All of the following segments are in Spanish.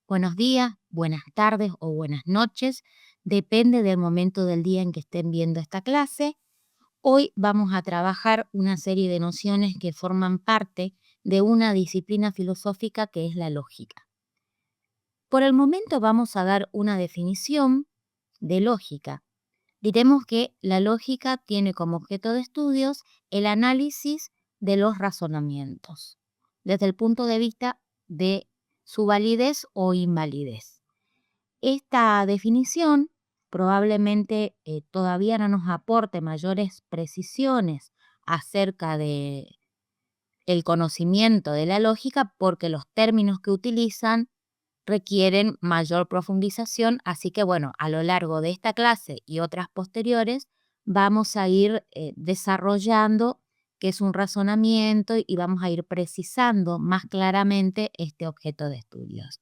Buenos días, buenas tardes o buenas noches, depende del momento del día en que estén viendo esta clase. Hoy vamos a trabajar una serie de nociones que forman parte de una disciplina filosófica que es la lógica. Por el momento vamos a dar una definición de lógica. Diremos que la lógica tiene como objeto de estudios el análisis de los razonamientos, desde el punto de vista de su validez o invalidez. Esta definición probablemente todavía no nos aporte mayores precisiones acerca de el conocimiento de la lógica porque los términos que utilizan requieren mayor profundización, así que bueno, a lo largo de esta clase y otras posteriores vamos a ir desarrollando qué es un razonamiento y vamos a ir precisando más claramente este objeto de estudios.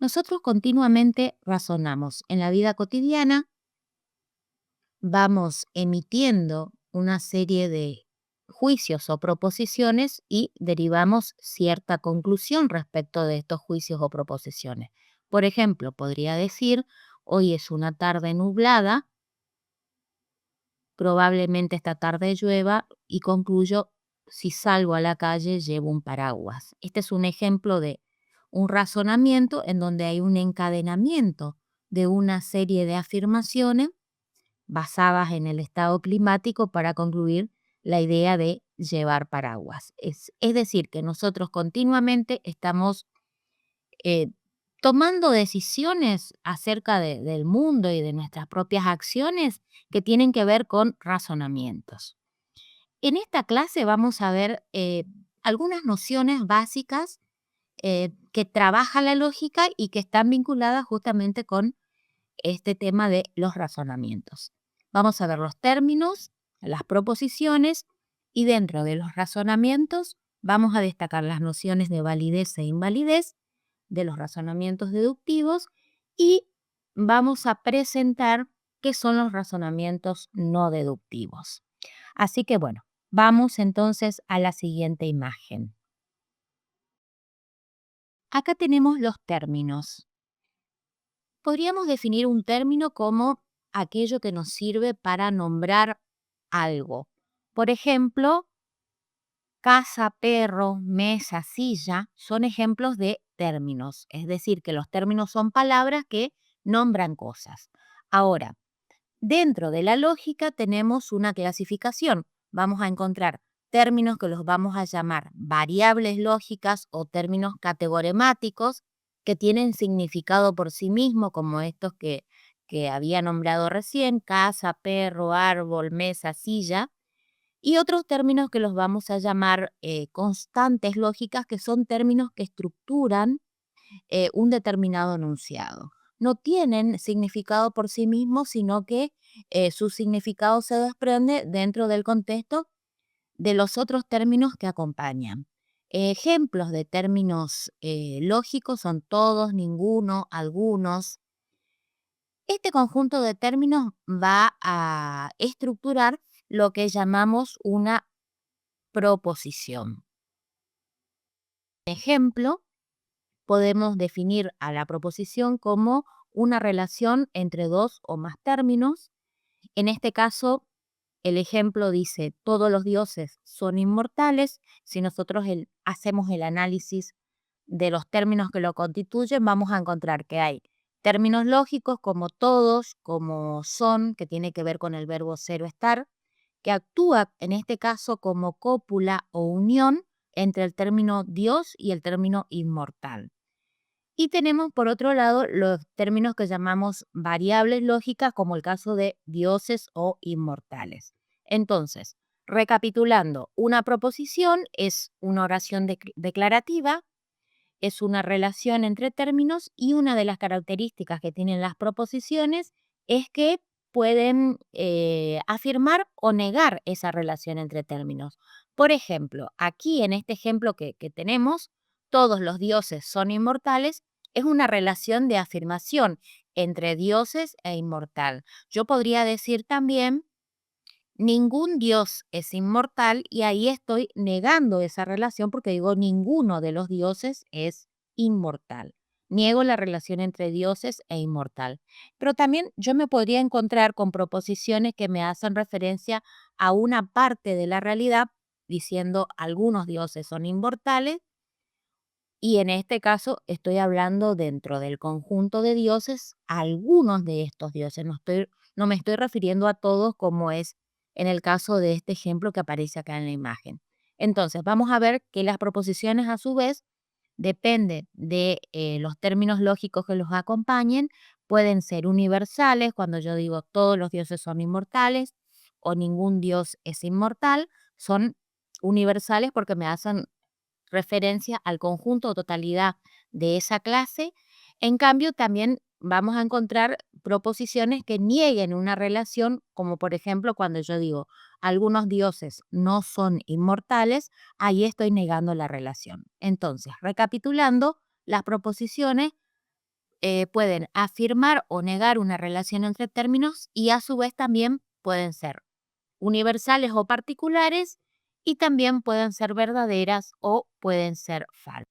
Nosotros continuamente razonamos en la vida cotidiana, vamos emitiendo una serie de juicios o proposiciones y derivamos cierta conclusión respecto de estos juicios o proposiciones. Por ejemplo, podría decir, hoy es una tarde nublada, probablemente esta tarde llueva y concluyo, si salgo a la calle llevo un paraguas. Este es un ejemplo de un razonamiento en donde hay un encadenamiento de una serie de afirmaciones basadas en el estado climático para concluir la idea de llevar paraguas. Es decir, que nosotros continuamente estamos eh, tomando decisiones acerca del mundo y de nuestras propias acciones que tienen que ver con razonamientos. En esta clase vamos a ver algunas nociones básicas que trabaja la lógica y que están vinculadas justamente con este tema de los razonamientos. Vamos a ver los términos, las proposiciones y dentro de los razonamientos vamos a destacar las nociones de validez e invalidez, de los razonamientos deductivos y vamos a presentar qué son los razonamientos no deductivos. Así que bueno, vamos entonces a la siguiente imagen. Acá tenemos los términos. Podríamos definir un término como aquello que nos sirve para nombrar algo. Por ejemplo, casa, perro, mesa, silla son ejemplos de términos. Es decir, que los términos son palabras que nombran cosas. Ahora, dentro de la lógica tenemos una clasificación. Vamos a encontrar términos que los vamos a llamar variables lógicas o términos categoremáticos que tienen significado por sí mismo, como estos que había nombrado recién, casa, perro, árbol, mesa, silla, y otros términos que los vamos a llamar constantes lógicas, que son términos que estructuran un determinado enunciado. No tienen significado por sí mismos, sino que su significado se desprende dentro del contexto de los otros términos que acompañan. Ejemplos de términos lógicos son todos, ninguno, algunos. Este conjunto de términos va a estructurar lo que llamamos una proposición. Ejemplo, podemos definir a la proposición como una relación entre dos o más términos. En este caso, el ejemplo dice, todos los dioses son inmortales. Si nosotros hacemos el análisis de los términos que lo constituyen, vamos a encontrar que hay términos lógicos como todos, como son, que tiene que ver con el verbo ser o estar, que actúa en este caso como cópula o unión entre el término Dios y el término inmortal. Y tenemos por otro lado los términos que llamamos variables lógicas, como el caso de dioses o inmortales. Entonces, recapitulando, una proposición es una oración declarativa, es una relación entre términos y una de las características que tienen las proposiciones es que pueden afirmar o negar esa relación entre términos. Por ejemplo, aquí en este ejemplo que tenemos, todos los dioses son inmortales, es una relación de afirmación entre dioses e inmortal. Yo podría decir también, ningún dios es inmortal y ahí estoy negando esa relación porque digo ninguno de los dioses es inmortal. Niego la relación entre dioses e inmortal. Pero también yo me podría encontrar con proposiciones que me hacen referencia a una parte de la realidad, diciendo algunos dioses son inmortales, y en este caso estoy hablando dentro del conjunto de dioses, algunos de estos dioses. No me estoy refiriendo a todos como es en el caso de este ejemplo que aparece acá en la imagen. Entonces, vamos a ver que las proposiciones a su vez depende de los términos lógicos que los acompañen. Pueden ser universales, cuando yo digo todos los dioses son inmortales o ningún dios es inmortal. Son universales porque me hacen referencia al conjunto o totalidad de esa clase. En cambio, también vamos a encontrar proposiciones que nieguen una relación, como por ejemplo cuando yo digo algunos dioses no son inmortales, ahí estoy negando la relación. Entonces, recapitulando, las proposiciones pueden afirmar o negar una relación entre términos y a su vez también pueden ser universales o particulares y también pueden ser verdaderas o pueden ser falsas.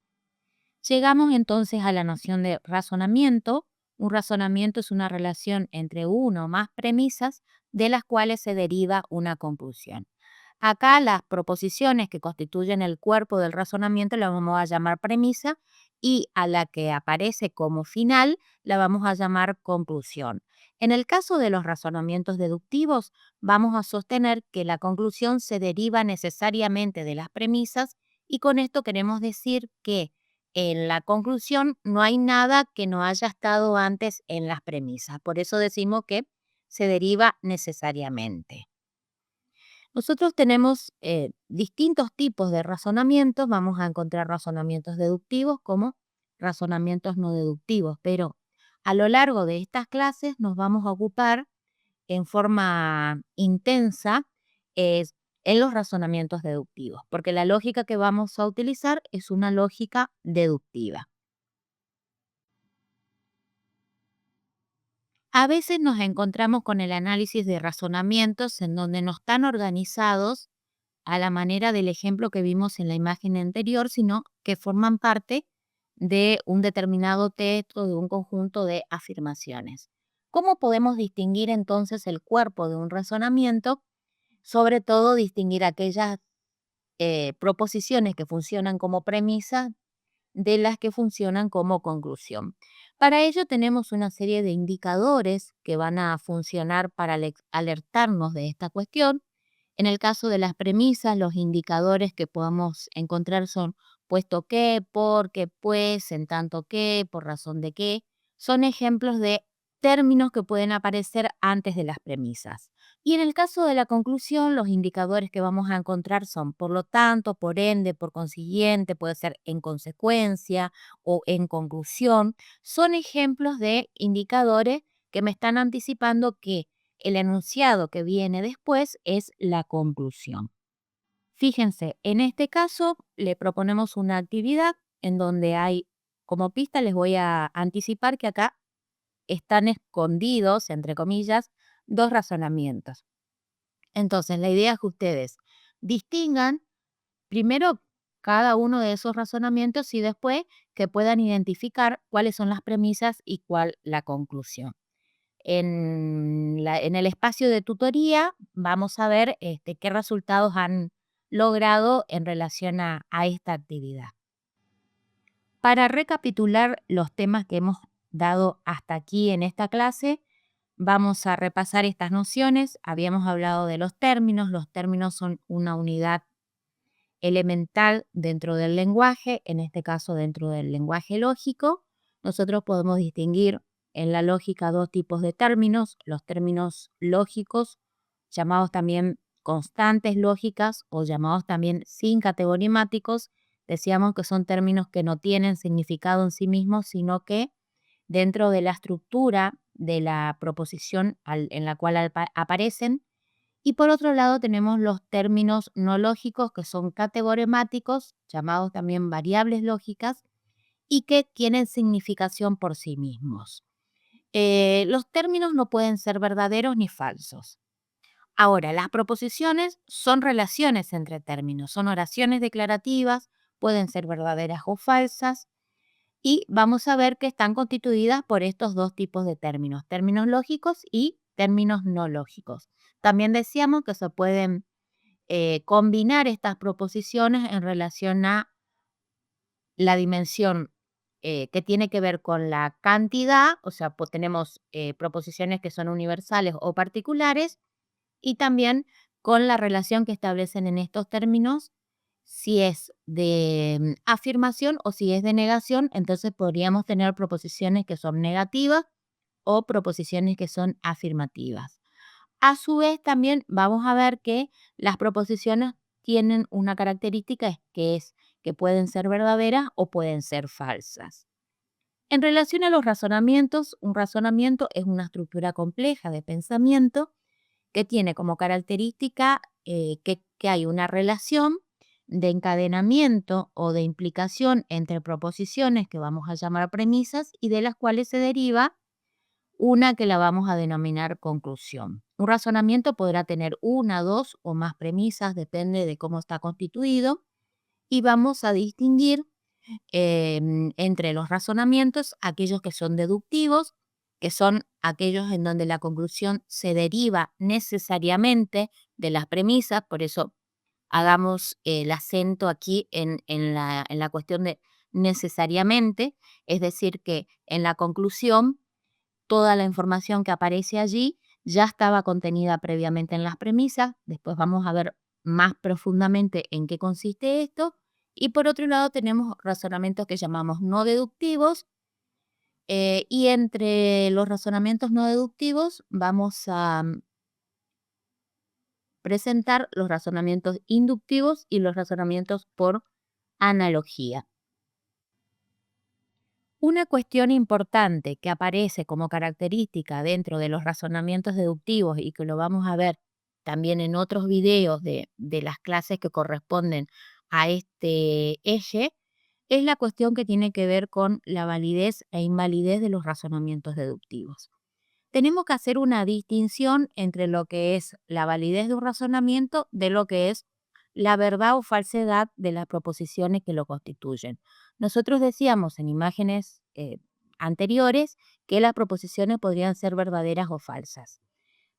Llegamos entonces a la noción de razonamiento. Un razonamiento es una relación entre una o más premisas de las cuales se deriva una conclusión. Acá las proposiciones que constituyen el cuerpo del razonamiento la vamos a llamar premisa y a la que aparece como final la vamos a llamar conclusión. En el caso de los razonamientos deductivos, vamos a sostener que la conclusión se deriva necesariamente de las premisas y con esto queremos decir que en la conclusión no hay nada que no haya estado antes en las premisas. Por eso decimos que se deriva necesariamente. Nosotros tenemos distintos tipos de razonamientos. Vamos a encontrar razonamientos deductivos como razonamientos no deductivos, pero a lo largo de estas clases nos vamos a ocupar en forma intensa es en los razonamientos deductivos, porque la lógica que vamos a utilizar es una lógica deductiva. A veces nos encontramos con el análisis de razonamientos en donde no están organizados a la manera del ejemplo que vimos en la imagen anterior, sino que forman parte de un determinado texto, de un conjunto de afirmaciones. ¿Cómo podemos distinguir entonces el cuerpo de un razonamiento? Sobre todo distinguir aquellas proposiciones que funcionan como premisa de las que funcionan como conclusión. Para ello tenemos una serie de indicadores que van a funcionar para alertarnos de esta cuestión. En el caso de las premisas, los indicadores que podamos encontrar son puesto que, porque, pues, en tanto que, por razón de que. Son ejemplos de términos que pueden aparecer antes de las premisas. Y en el caso de la conclusión, los indicadores que vamos a encontrar son por lo tanto, por ende, por consiguiente, puede ser en consecuencia o en conclusión. Son ejemplos de indicadores que me están anticipando que el enunciado que viene después es la conclusión. Fíjense, en este caso le proponemos una actividad en donde hay, como pista les voy a anticipar que acá están escondidos, entre comillas, dos razonamientos. Entonces, la idea es que ustedes distingan primero cada uno de esos razonamientos y después que puedan identificar cuáles son las premisas y cuál la conclusión. En el espacio de tutoría vamos a ver qué resultados han logrado en relación a esta actividad. Para recapitular los temas que hemos dado hasta aquí en esta clase, vamos a repasar estas nociones. Habíamos hablado de los términos. Los términos son una unidad elemental dentro del lenguaje, en este caso dentro del lenguaje lógico. Nosotros podemos distinguir en la lógica dos tipos de términos: los términos lógicos, llamados también constantes lógicas o llamados también sin categorimáticos. Decíamos que son términos que no tienen significado en sí mismos, sino que dentro de la estructura de la proposición en la cual aparecen. Y por otro lado tenemos los términos no lógicos, que son categorimáticos, llamados también variables lógicas, y que tienen significación por sí mismos. Los términos no pueden ser verdaderos ni falsos. Ahora, las proposiciones son relaciones entre términos, son oraciones declarativas, pueden ser verdaderas o falsas. y vamos a ver que están constituidas por estos dos tipos de términos lógicos y términos no lógicos. También decíamos que se pueden combinar estas proposiciones en relación a la dimensión que tiene que ver con la cantidad, o sea, pues tenemos proposiciones que son universales o particulares, y también con la relación que establecen en estos términos, si es de afirmación o si es de negación, entonces podríamos tener proposiciones que son negativas o proposiciones que son afirmativas. A su vez, también vamos a ver que las proposiciones tienen una característica que es que pueden ser verdaderas o pueden ser falsas. En relación a los razonamientos, un razonamiento es una estructura compleja de pensamiento que tiene como característica que hay una relación de encadenamiento o de implicación entre proposiciones que vamos a llamar premisas y de las cuales se deriva una que la vamos a denominar conclusión. Un razonamiento podrá tener una, dos o más premisas, depende de cómo está constituido, y vamos a distinguir entre los razonamientos aquellos que son deductivos, que son aquellos en donde la conclusión se deriva necesariamente de las premisas, por eso hagamos el acento aquí en la cuestión de necesariamente, es decir, que en la conclusión toda la información que aparece allí ya estaba contenida previamente en las premisas. Después vamos a ver más profundamente en qué consiste esto. Y por otro lado tenemos razonamientos que llamamos no deductivos. Y entre los razonamientos no deductivos vamos a presentar los razonamientos inductivos y los razonamientos por analogía. Una cuestión importante que aparece como característica dentro de los razonamientos deductivos y que lo vamos a ver también en otros videos de las clases que corresponden a este eje, es la cuestión que tiene que ver con la validez e invalidez de los razonamientos deductivos. Tenemos que hacer una distinción entre lo que es la validez de un razonamiento de lo que es la verdad o falsedad de las proposiciones que lo constituyen. Nosotros decíamos en imágenes anteriores que las proposiciones podrían ser verdaderas o falsas,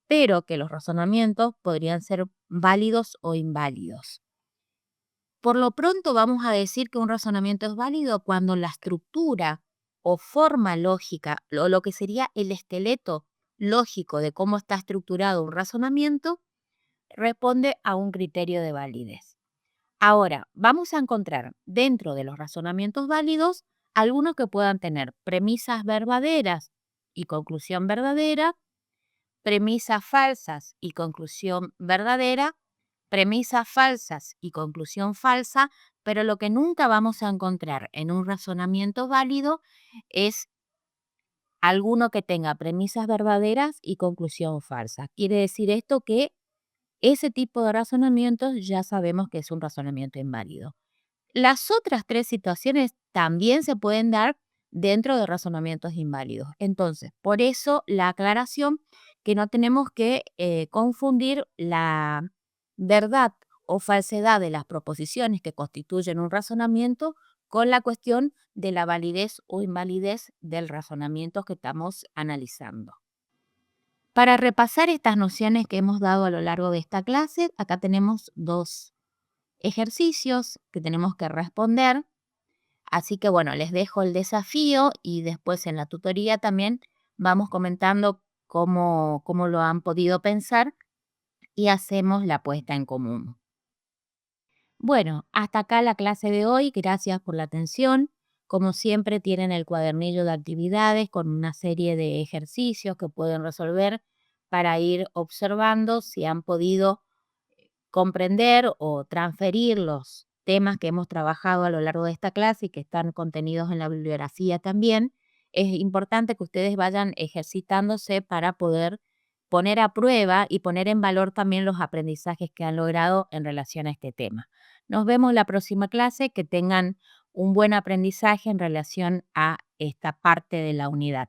pero que los razonamientos podrían ser válidos o inválidos. Por lo pronto vamos a decir que un razonamiento es válido cuando la estructura o forma lógica, o lo que sería el esqueleto lógico de cómo está estructurado un razonamiento, responde a un criterio de validez. Ahora, vamos a encontrar dentro de los razonamientos válidos algunos que puedan tener premisas verdaderas y conclusión verdadera, premisas falsas y conclusión verdadera, premisas falsas y conclusión falsa, pero lo que nunca vamos a encontrar en un razonamiento válido es alguno que tenga premisas verdaderas y conclusión falsa. Quiere decir esto que ese tipo de razonamientos ya sabemos que es un razonamiento inválido. Las otras tres situaciones también se pueden dar dentro de razonamientos inválidos. Entonces, por eso la aclaración que no tenemos que confundir la verdad o falsedad de las proposiciones que constituyen un razonamiento con la cuestión de la validez o invalidez del razonamiento que estamos analizando. Para repasar estas nociones que hemos dado a lo largo de esta clase, acá tenemos dos ejercicios que tenemos que responder. Así que bueno, les dejo el desafío y después en la tutoría también vamos comentando cómo lo han podido pensar y hacemos la puesta en común. Bueno, hasta acá la clase de hoy. Gracias por la atención. Como siempre tienen el cuadernillo de actividades con una serie de ejercicios que pueden resolver para ir observando si han podido comprender o transferir los temas que hemos trabajado a lo largo de esta clase y que están contenidos en la bibliografía también. Es importante que ustedes vayan ejercitándose para poder poner a prueba y poner en valor también los aprendizajes que han logrado en relación a este tema. Nos vemos la próxima clase, que tengan un buen aprendizaje en relación a esta parte de la unidad.